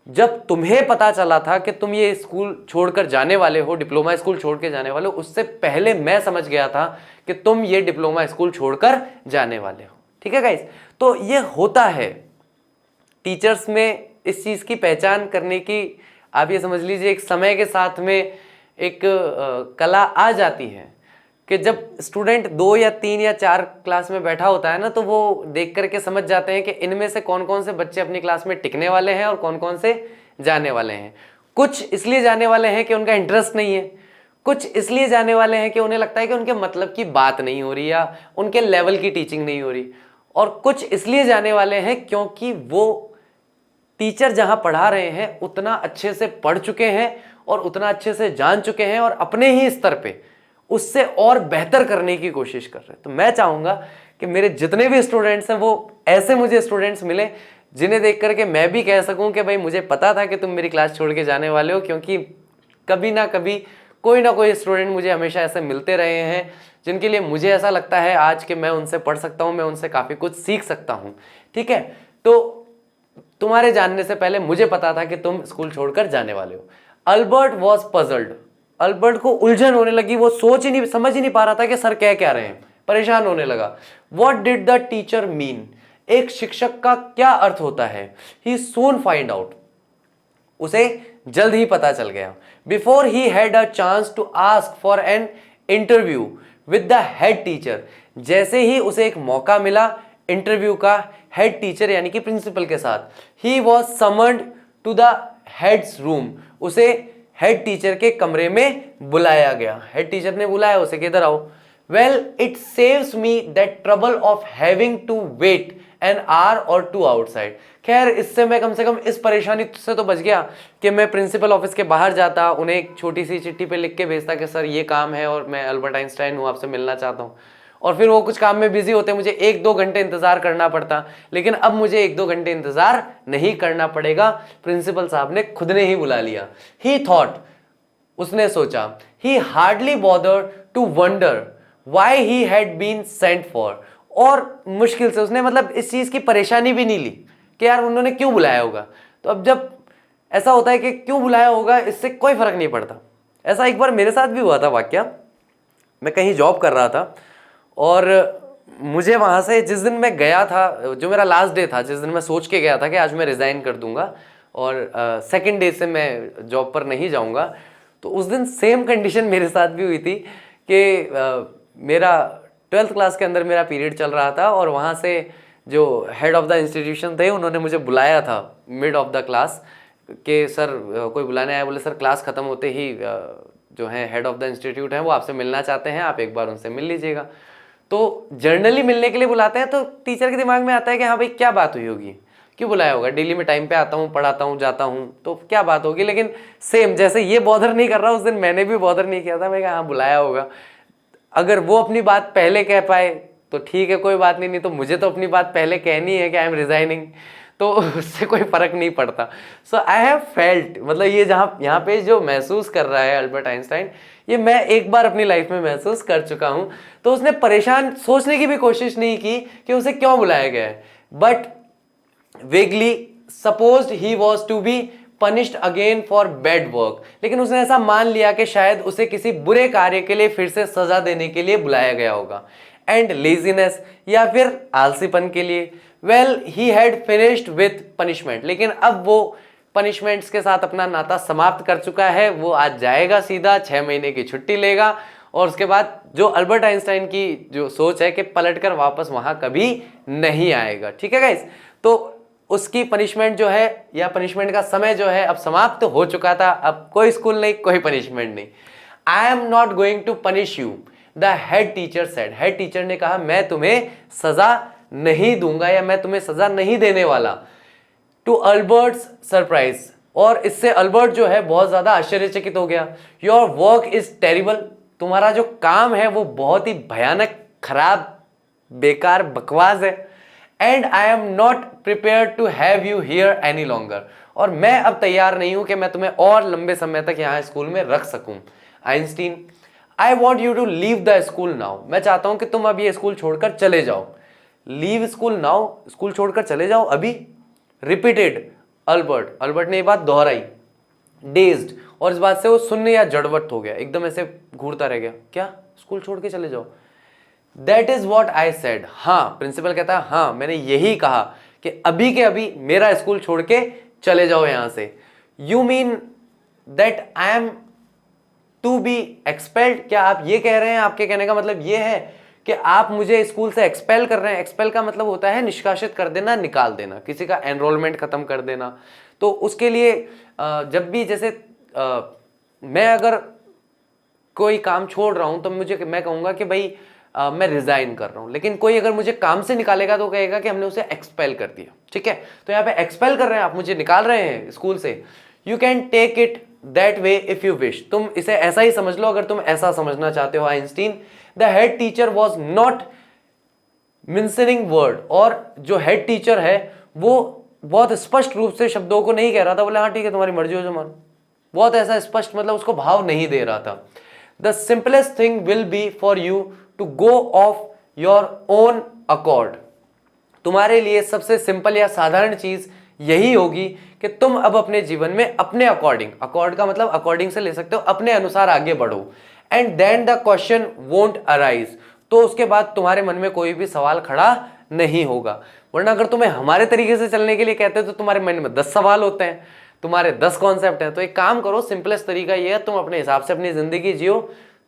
जब तुम्हें पता चला था कि तुम ये स्कूल छोड़कर जाने वाले हो, डिप्लोमा स्कूल छोड़ के जाने वाले हो, उससे पहले मैं समझ गया था कि तुम ये डिप्लोमा स्कूल छोड़कर जाने वाले हो। ठीक है गाइस, तो ये होता है टीचर्स में इस चीज की पहचान करने की, आप ये समझ लीजिए एक समय के साथ में एक कला आ जाती है कि जब स्टूडेंट 2 या 3 या 4 क्लास में बैठा होता है ना, तो वो देख करके समझ जाते हैं कि इनमें से कौन कौन से बच्चे अपनी क्लास में टिकने वाले हैं और कौन कौन से जाने वाले हैं। कुछ इसलिए जाने वाले हैं कि उनका इंटरेस्ट नहीं है, कुछ इसलिए जाने वाले हैं कि उन्हें लगता है कि उनके मतलब की बात नहीं हो रही या उनके लेवल की टीचिंग नहीं हो रही, और कुछ इसलिए जाने वाले हैं क्योंकि वो टीचर जहां पढ़ा रहे हैं उतना अच्छे से पढ़ चुके हैं और उतना अच्छे से जान चुके हैं और अपने ही स्तर पे उससे और बेहतर करने की कोशिश कर रहे हैं। तो मैं चाहूंगा कि मेरे जितने भी स्टूडेंट्स हैं वो ऐसे मुझे स्टूडेंट्स मिले जिन्हें देख करके मैं भी कह सकूं कि भाई मुझे पता था कि तुम मेरी क्लास छोड़ के जाने वाले हो, क्योंकि कभी ना कभी कोई ना कोई स्टूडेंट मुझे हमेशा ऐसे मिलते रहे हैं जिनके लिए मुझे ऐसा लगता है आज कि मैं उनसे पढ़ सकता हूं, मैं उनसे काफ़ी कुछ सीख सकता हूं। ठीक है, तो तुम्हारे जानने से पहले मुझे पता था कि तुम स्कूल छोड़कर जाने वाले हो। अल्बर्ट वॉज पजल्ड, अल्बर्ट को उलझन होने लगी, वो समझ ही नहीं पा रहा था कि सर कह क्या रहे हैं, परेशान होने लगा। What did the teacher mean, एक शिक्षक का क्या अर्थ होता है। ही सून फाइंड आउट, उसे जल्द ही पता चल गया। Before he had a chance to ask for an interview with the head teacher, जैसे ही उसे एक मौका मिला इंटरव्यू का हेड टीचर यानी कि प्रिंसिपल के साथ, he was summoned to the head's room, उसे हेड टीचर के कमरे में बुलाया गया। हेड टीचर ने बुलाया उसे कि इधर आओ। Well it saves me that trouble of having to wait an hour or 2 outside, खैर इससे मैं कम से कम इस परेशानी से तो बच गया कि मैं प्रिंसिपल ऑफिस के बाहर जाता, उन्हें एक छोटी सी चिट्ठी पे लिख के भेजता कि सर ये काम है और मैं अल्बर्ट आइंस्टाइन हूँ, आपसे मिलना चाहता हूँ, और फिर वो कुछ काम में बिजी होते, मुझे 1-2 घंटे इंतजार करना पड़ता। लेकिन अब मुझे 1-2 घंटे इंतजार नहीं करना पड़ेगा, प्रिंसिपल साहब ने खुद ने ही बुला लिया। ही थॉट, उसने सोचा, he hardly bothered to wonder why he had been sent for, और मुश्किल से उसने मतलब इस चीज की परेशानी भी नहीं ली कि यार उन्होंने क्यों बुलाया होगा। तो अब जब ऐसा होता है कि क्यों बुलाया होगा, इससे कोई फर्क नहीं पड़ता। ऐसा एक बार मेरे साथ भी हुआ था वाकया। मैं कहीं जॉब कर रहा था और मुझे वहाँ से जिस दिन मैं गया था, जो मेरा लास्ट डे था, जिस दिन मैं सोच के गया था कि आज मैं रिज़ाइन कर दूंगा और सेकंड डे से मैं जॉब पर नहीं जाऊंगा, तो उस दिन सेम कंडीशन मेरे साथ भी हुई थी कि मेरा 12th क्लास के अंदर मेरा पीरियड चल रहा था और वहाँ से जो हेड ऑफ द इंस्टीट्यूशन थे उन्होंने मुझे बुलाया था मिड ऑफ द क्लास कि सर कोई बुलाने आया। बोले सर क्लास ख़त्म होते ही जो है हेड ऑफ द इंस्टीट्यूट है वो आपसे मिलना चाहते हैं, आप एक बार उनसे मिल लीजिएगा। तो जर्नली मिलने के लिए बुलाते हैं तो टीचर के दिमाग में आता है कि हाँ भाई क्या बात हुई होगी, क्यों बुलाया होगा, डेली में टाइम पे आता हूँ, पढ़ाता हूँ, जाता हूँ, तो क्या बात होगी। लेकिन सेम जैसे ये बॉदर नहीं कर रहा, उस दिन मैंने भी बॉदर नहीं किया था। मैं कहा हाँ बुलाया होगा। अगर वो अपनी बात पहले कह पाए तो ठीक है, कोई बात नहीं, नहीं तो मुझे तो अपनी बात पहले कहनी है कि आई एम रिजाइनिंग, तो उससे कोई फर्क नहीं पड़ता। सो आई हैव फेल्ट, मतलब ये जहाँ यहाँ पे जो महसूस कर रहा है अल्बर्ट आइंस्टाइन, ये मैं एक बार अपनी लाइफ में महसूस कर चुका हूँ। तो उसने परेशान सोचने की भी कोशिश नहीं की कि उसे क्यों बुलाया गया है, but vaguely supposed he was to be punished again for bad work. लेकिन उसने ऐसा मान लिया कि शायद उसे किसी बुरे कार्य के लिए फिर से सजा देने के लिए बुलाया गया होगा, एंड लेजीनेस या फिर आलसीपन के लिए। Well he had finished with punishment, लेकिन अब वो पनिशमेंट्स के साथ अपना नाता समाप्त कर चुका है। वो आज जाएगा सीधा 6 महीने की छुट्टी लेगा और उसके बाद जो अल्बर्ट आइंस्टाइन की जो सोच है कि पलटकर वापस वहां कभी नहीं आएगा। ठीक है गाइस, तो उसकी पनिशमेंट जो है या पनिशमेंट का समय जो है अब समाप्त हो चुका था। अब कोई स्कूल नहीं, कोई पनिशमेंट नहीं। I am not going to punish you, the head teacher said. Head teacher ने कहा मैं तुम्हें सजा नहीं दूंगा या मैं तुम्हें सजा नहीं देने वाला। टू अल्बर्ट्स सरप्राइज, और इससे अल्बर्ट जो है बहुत ज्यादा आश्चर्यचकित हो गया। योर वर्क इज टेरिबल, तुम्हारा जो काम है वो बहुत ही भयानक, खराब, बेकार, बकवास है। And I am not prepare to have you here any longer, और मैं अब तैयार नहीं हूं कि मैं तुम्हें और लंबे समय तक यहां स्कूल में रख सकूं। Einstein, I want you to leave the school now, मैं चाहता हूं कि तुम अब ये स्कूल छोड़कर चले जाओ। लीव स्कूल नाउ, स्कूल छोड़कर चले जाओ अभी। रिपीटेड अल्बर्ट, अल्बर्ट ने ये बात दोहराई। डेज्ड, और इस बात से वो सुनने या जड़वट हो गया, एकदम ऐसे घूरता रह गया, क्या स्कूल छोड़ के चले जाओ। That is what I said, हाँ प्रिंसिपल कहता है हाँ मैंने यही कहा कि अभी के अभी मेरा स्कूल छोड़ के चले जाओ यहां से। You mean that I am to be expelled, क्या आप ये कह रहे हैं, आपके कहने का मतलब ये है कि आप मुझे स्कूल से एक्सपेल कर रहे हैं। एक्सपेल का मतलब होता है निष्कासित कर देना, निकाल देना, किसी का एनरोलमेंट खत्म कर देना। तो उसके लिए जब भी जैसे मैं अगर कोई काम छोड़ रहा हूं तो मैं कहूंगा कि भाई मैं रिजाइन कर रहा हूं। लेकिन कोई अगर मुझे काम से निकालेगा तो कहेगा कि हमने उसे एक्सपेल कर दिया। ठीक है, तो यहाँ पे एक्सपेल कर रहे हैं, आप मुझे निकाल रहे हैं स्कूल से। You can take it that way if you wish, तुम इसे ऐसा ही समझ लो अगर तुम ऐसा समझना चाहते हो। Einstein, the head teacher was not mincing word, और जो हेड टीचर है वो बहुत स्पष्ट रूप से शब्दों को नहीं कह रहा था। बोले हाँ ठीक है तुम्हारी मर्जी हो जो मानो, बहुत ऐसा स्पष्ट, मतलब उसको भाव नहीं दे रहा था। The simplest thing will be for you to go off your own accord, तुम्हारे लिए सबसे सिंपल या साधारण चीज यही होगी कि तुम अब अपने जीवन में अपने अकॉर्डिंग, अकॉर्ड का मतलब अकॉर्डिंग से ले सकते हो, अपने अनुसार आगे बढ़ो। And then the question won't arise, तो उसके बाद तुम्हारे मन में कोई भी सवाल खड़ा नहीं होगा। वरना अगर तुम्हें हमारे तरीके से चलने के लिए कहते हैं तो तुम्हारे मन में 10 सवाल होते हैं, तुम्हारे 10 कॉन्सेप्ट हैं। तो एक काम करो, सिंपलेस्ट तरीका ये है, तुम अपने हिसाब से अपनी जिंदगी जियो,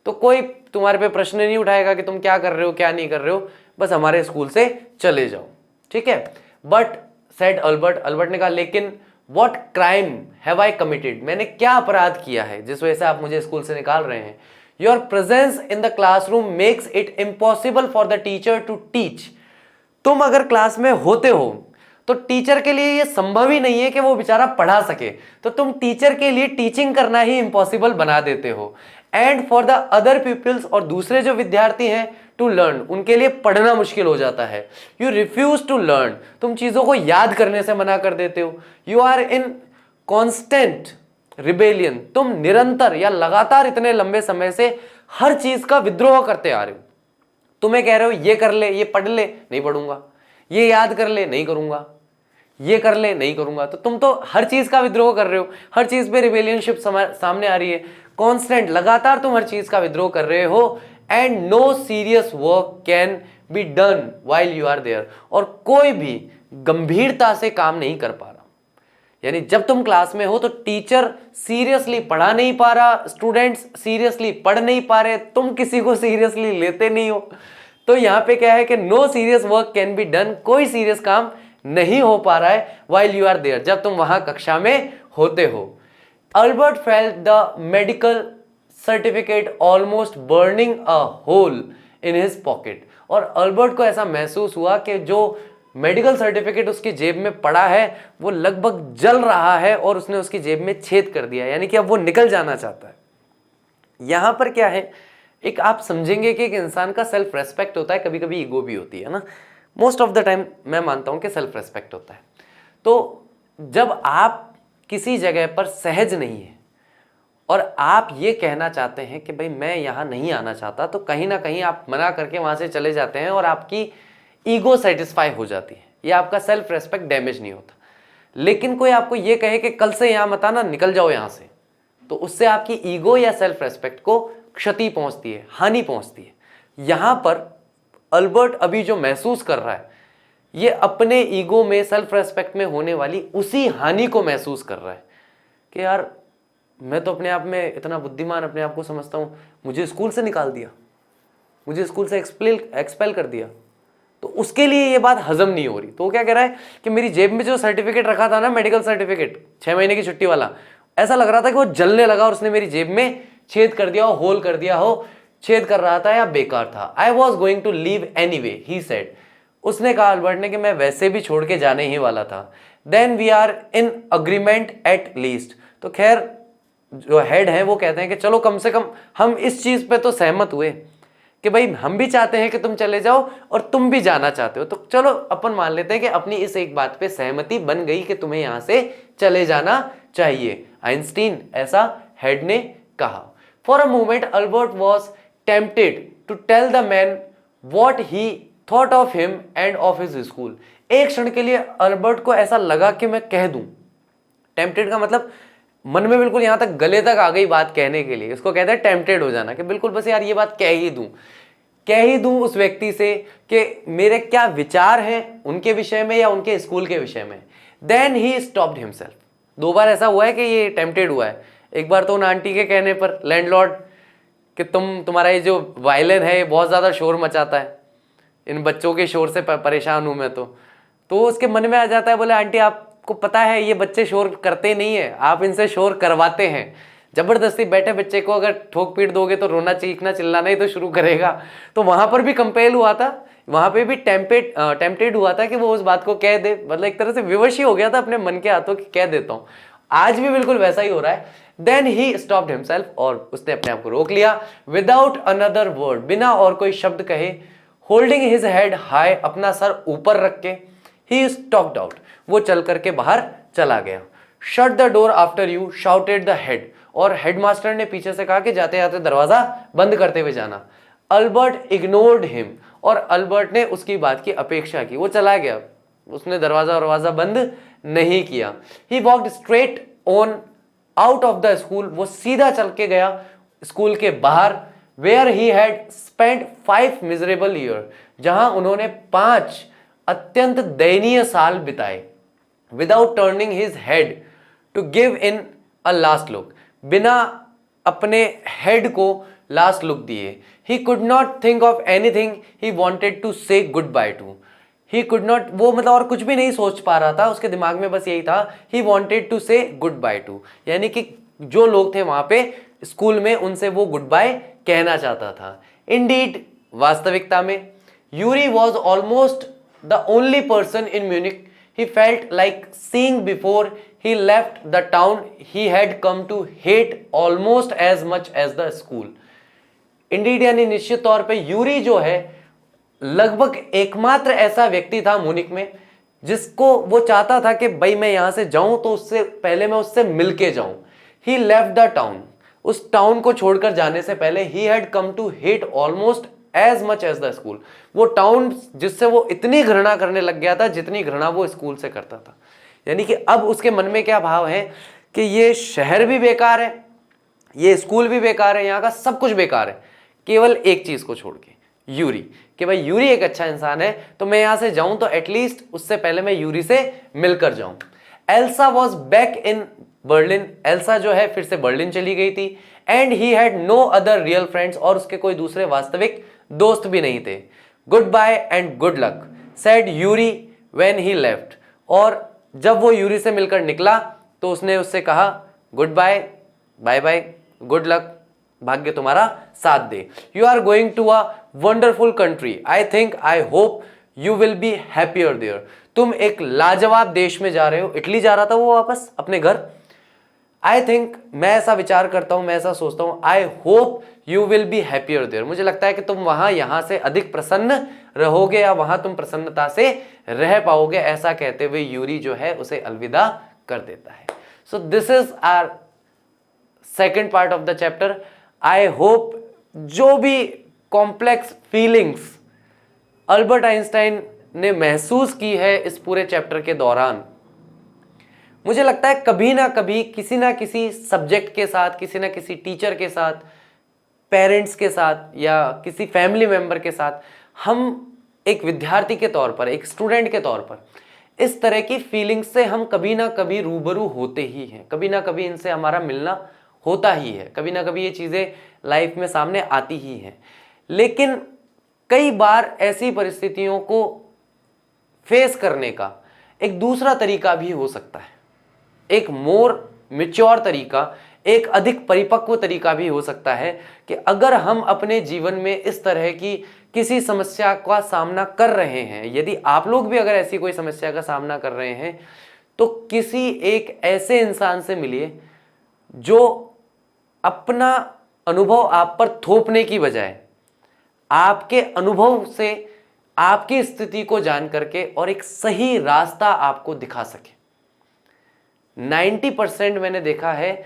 तो कोई तुम्हारे पे प्रश्न नहीं उठाएगा कि तुम क्या कर रहे हो क्या नहीं कर रहे हो, बस हमारे स्कूल से चले जाओ। ठीक है, बट सेड अल्बर्ट, अल्बर्ट ने कहा लेकिन what crime have I committed, मैंने क्या अपराध किया है जिस वजह से आप मुझे स्कूल से निकाल रहे हैं। Your presence in the classroom makes it impossible for the teacher to teach, तुम अगर क्लास में होते हो तो टीचर के लिए यह संभव ही नहीं है कि वो बेचारा पढ़ा सके, तो तुम टीचर के लिए टीचिंग करना ही इम्पॉसिबल बना देते हो। And for the other peoples, और दूसरे जो विद्यार्थी हैं, टू लर्न, उनके लिए पढ़ना मुश्किल हो जाता है। यू रिफ्यूज टू लर्न, तुम चीजों को याद करने से मना कर देते हो। You are in constant rebellion, तुम निरंतर या लगातार इतने लंबे समय से हर चीज का विद्रोह करते आ रहे हो। तुम्हें कह रहे हो ये कर ले, ये पढ़ ले, नहीं पढ़ूंगा, ये याद कर ले, नहीं करूंगा, ये कर ले, नहीं करूंगा। तो तुम तो हर चीज का विद्रोह कर रहे हो, हर चीज पे रिबेलियनशिप सामने आ रही है, कांस्टेंट लगातार तुम हर चीज का विद्रोह कर रहे हो। And no serious work can be done while you are there, और कोई भी गंभीरता से काम नहीं कर पा रहा। यानी जब तुम क्लास में हो तो टीचर सीरियसली पढ़ा नहीं पा रहा, स्टूडेंट्स सीरियसली पढ़ नहीं पा रहे, तुम किसी को सीरियसली लेते नहीं हो। तो यहां पे क्या है कि no serious work can be done, कोई सीरियस काम नहीं हो पा रहा है व्हाइल यू आर देयर, जब तुम वहां कक्षा में होते हो। Albert felt the medical certificate almost burning a hole in his pocket, और अल्बर्ट को ऐसा महसूस हुआ कि जो मेडिकल सर्टिफिकेट उसकी जेब में पड़ा है वो लगभग जल रहा है, और उसने उसकी जेब में छेद कर दिया, यानी कि अब वो निकल जाना चाहता है। यहां पर क्या है, एक आप समझेंगे कि एक इंसान का सेल्फ रेस्पेक्ट होता है, कभी कभी ईगो भी होती है ना। मोस्ट ऑफ द टाइम मैं मानता हूं कि सेल्फ रेस्पेक्ट होता है। तो जब आप किसी जगह पर सहज नहीं है और आप ये कहना चाहते हैं कि भाई मैं यहां नहीं आना चाहता, तो कहीं ना कहीं आप मना करके वहां से चले जाते हैं और आपकी ईगो सेटिस्फाई हो जाती है, या आपका सेल्फ रेस्पेक्ट डैमेज नहीं होता। लेकिन कोई आपको ये कहे कि कल से यहां मत आना, निकल जाओ यहां से, तो उससे आपकी ईगो या सेल्फ रेस्पेक्ट को क्षति पहुंचती है, हानि पहुंचती है। यहां पर अल्बर्ट अभी जो महसूस कर रहा है, ये अपने ईगो में, सेल्फ रेस्पेक्ट में होने वाली उसी हानि को महसूस कर रहा है कि यार मैं तो अपने आप में इतना बुद्धिमान अपने आप को समझता हूं, मुझे स्कूल से निकाल दिया, मुझे स्कूल से एक्सपेल कर दिया। तो उसके लिए ये बात हजम नहीं हो रही। तो वो क्या कह रहा है कि मेरी जेब में जो सर्टिफिकेट रखा था ना, मेडिकल सर्टिफिकेट 6 महीने की छुट्टी वाला, ऐसा लग रहा था कि वो जलने लगा और उसने मेरी जेब में छेद कर दिया हो, होल कर दिया हो, छेद कर रहा था या बेकार था। I was going to leave anyway, he said, उसने कहा अल्बर्ट ने कि मैं वैसे भी छोड़ के जाने ही वाला था। Then we are in agreement at least, तो खैर जो हेड है वो कहते हैं कि चलो कम से कम हम इस चीज पे तो सहमत हुए कि भाई हम भी चाहते हैं कि तुम चले जाओ और तुम भी जाना चाहते हो, तो चलो अपन मान लेते हैं कि अपनी इस एक बात पे सहमति बन गई कि तुम्हें यहां से चले जाना चाहिए। आइंस्टीन, ऐसा हेड ने कहा। For a moment Albert was tempted to tell the man what he thought of him and of his school. एक क्षण के लिए अल्बर्ट को ऐसा लगा कि मैं कह दूं। टेम्प्टेड का मतलब मन में बिल्कुल यहां तक, गले तक आ गई बात कहने के लिए, इसको कहते हैं टेम्प्टेड हो जाना, कि बिल्कुल बस यार ये बात कह ही दूं उस व्यक्ति से कि मेरे क्या विचार हैं उनके विषय में या उनके स्कूल के विषय में। Then he stopped himself. 2 बार ऐसा हुआ है कि ये टेम्प्टेड हुआ है। एक बार तो उन आंटी के कहने पर, लैंडलॉर्ड, कि तुम्हारा ये जो वायलिन है ये बहुत ज़्यादा शोर मचाता है, इन बच्चों के शोर से परेशान हूँ मैं। तो उसके मन में आ जाता है, बोले आंटी आपको पता है ये बच्चे शोर करते नहीं है, आप इनसे शोर करवाते हैं। जबरदस्ती बैठे बच्चे को अगर ठोक पीट दोगे तो रोना चीखना चिल्लाना ही तो शुरू करेगा। तो वहां पर भी कंपेल हुआ था, वहां पे भी टेम्प्टेड हुआ था कि वो उस बात को कह दे, मतलब एक तरह से विवश ही हो गया था अपने मन के हाथों कि कह देता हूं। आज भी बिल्कुल वैसा ही हो रहा है। देन ही स्टॉप्ड हिमसेल्फ, और उसने अपने आप को रोक लिया। विदाउट अनदर वर्ड, बिना और कोई शब्द कहे, होल्डिंग हिज हेड हाई, अपना सर ऊपर रख के, ही स्टॉप्ड आउट, वो चल करके बाहर चला गया। Shut the door after you, shouted the head, और हेडमास्टर ने पीछे से कहा कि जाते जाते दरवाजा बंद करते हुए जाना। अल्बर्ट इग्नोर्ड हिम, और अल्बर्ट ने उसकी बात की अपेक्षा की, वो चला गया, उसने दरवाजा बंद नहीं किया। He walked straight on out of the school, वो सीधा चल के गया स्कूल के बाहर। Where he had spent 5 miserable year, जहां उन्होंने 5 अत्यंत दयनीय साल बिताए। Without turning his head to give in a last look, बिना अपने हेड को लास्ट लुक दिए। He could not think of anything he wanted to say goodbye to. He could not, वो मतलब और कुछ भी नहीं सोच पा रहा था, उसके दिमाग में बस यही था, ही wanted to say goodbye to, यानी कि जो लोग थे वहां पे स्कूल में उनसे वो गुड बाय कहना चाहता था। इंडीड, वास्तविकता में, Yuri was almost the only person in Munich he felt like seeing before he left the town he had come to hate almost as much as the school. Indeed, यानी निश्चित तौर पे Yuri जो है लगभग एकमात्र ऐसा व्यक्ति था म्यूनिक में जिसको वो चाहता था कि भाई मैं यहां से जाऊं तो उससे पहले मैं उससे मिलके जाऊं। He left the town, उस टाउन को छोड़कर जाने से पहले he had come to hate almost as much as the school, वो टाउन जिससे वो इतनी घृणा करने लग गया था जितनी घृणा वो स्कूल से करता था। यानी कि अब उसके मन में क्या भाव है कि ये शहर भी बेकार है, ये स्कूल भी बेकार है, यहाँ का सब कुछ बेकार है, केवल एक चीज को छोड़ के, यूरी, कि भाई यूरी एक अच्छा इंसान है, तो मैं यहां से जाऊं तो एटलीस्ट उससे पहले मैं यूरी से मिलकर जाऊं। Elsa was back in Berlin, Elsa जो है फिर से बर्लिन चली गई थी। And he had no other real friends, और उसके कोई दूसरे वास्तविक दोस्त भी नहीं थे। Goodbye and good luck said Yuri when he left, और जब वो यूरी से मिलकर निकला तो उसने उससे कहा goodbye, bye bye, good luck, भाग्य तुम्हारा साथ दे। You are going to a wonderful country, I think, I hope you will be happier there. तुम एक लाजवाब देश में जा रहे हो। इटली जा रहा था वो वापस अपने घर। आई थिंक, मैं ऐसा विचार करता हूं, मैं ऐसा सोचता हूं, I hope you will be happier there. मुझे लगता है कि तुम वहां यहां से अधिक प्रसन्न रहोगे, या वहां तुम प्रसन्नता से रह पाओगे। ऐसा कहते हुए यूरी जो है उसे अलविदा कर देता है। So this is our second part of the chapter. I hope जो भी कॉम्प्लेक्स फीलिंग्स अल्बर्ट आइंस्टाइन ने महसूस की है इस पूरे चैप्टर के दौरान, मुझे लगता है कभी ना कभी किसी ना किसी सब्जेक्ट के साथ, किसी ना किसी टीचर के साथ, पेरेंट्स के साथ, या किसी फैमिली मेंबर के साथ, हम एक विद्यार्थी के तौर पर, एक स्टूडेंट के तौर पर इस तरह की फीलिंग्स से हम कभी ना कभी रूबरू होते ही हैं। कभी ना कभी इनसे हमारा मिलना होता ही है, कभी ना कभी ये चीज़ें लाइफ में सामने आती ही हैं। लेकिन कई बार ऐसी परिस्थितियों को फेस करने का एक दूसरा तरीका भी हो सकता है, एक मोर मैच्योर तरीका, एक अधिक परिपक्व तरीका भी हो सकता है कि अगर हम अपने जीवन में इस तरह की किसी समस्या का सामना कर रहे हैं, यदि आप लोग भी अगर ऐसी कोई समस्या का सामना कर रहे हैं, तो किसी एक ऐसे इंसान से मिलिए जो अपना अनुभव आप पर थोपने की बजाय आपके अनुभव से आपकी स्थिति को जान करके और एक सही रास्ता आपको दिखा सके। 90% मैंने देखा है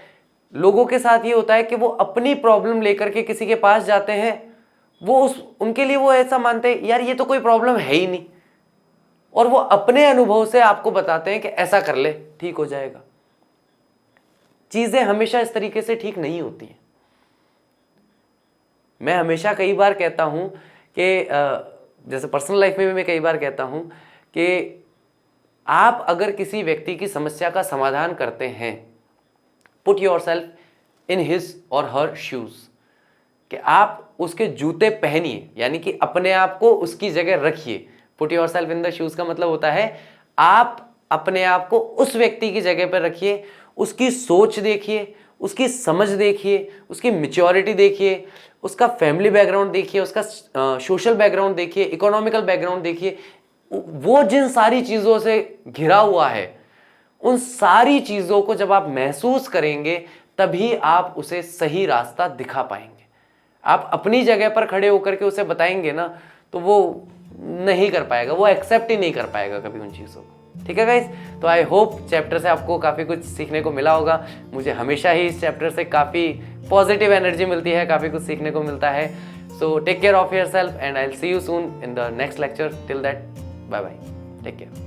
लोगों के साथ ये होता है कि वो अपनी प्रॉब्लम लेकर के किसी के पास जाते हैं, वो उनके लिए वो ऐसा मानते हैं यार ये तो कोई प्रॉब्लम है ही नहीं, और वो अपने अनुभव से आपको बताते हैं कि ऐसा कर ले ठीक हो जाएगा। चीजें हमेशा इस तरीके से ठीक नहीं होती हैं। मैं हमेशा कई बार कहता हूं कि जैसे पर्सनल लाइफ में भी मैं कई बार कहता हूं कि आप अगर किसी व्यक्ति की समस्या का समाधान करते हैं, put your self in his और हर शूज, कि आप उसके जूते पहनिए, यानी कि अपने आप को उसकी जगह रखिए। Put your self in the shoes का मतलब होता है आप अपने आप को उस व्यक्ति की जगह पर रखिए, उसकी सोच देखिए, उसकी समझ देखिए, उसकी मैच्योरिटी देखिए, उसका फैमिली बैकग्राउंड देखिए, उसका सोशल बैकग्राउंड देखिए, इकोनॉमिकल बैकग्राउंड देखिए। वो जिन सारी चीज़ों से घिरा हुआ है, उन सारी चीज़ों को जब आप महसूस करेंगे तभी आप उसे सही रास्ता दिखा पाएंगे। आप अपनी जगह पर खड़े होकर के उसे बताएंगे ना, तो वो नहीं कर पाएगा, वो एक्सेप्ट ही नहीं कर पाएगा कभी उन चीज़ों को। ठीक है गाइस, तो आई होप चैप्टर से आपको काफ़ी कुछ सीखने को मिला होगा। मुझे हमेशा ही इस चैप्टर से काफ़ी पॉजिटिव एनर्जी मिलती है, काफ़ी कुछ सीखने को मिलता है। So take care of yourself and I will see you soon in the next lecture. Till that, bye bye, take care.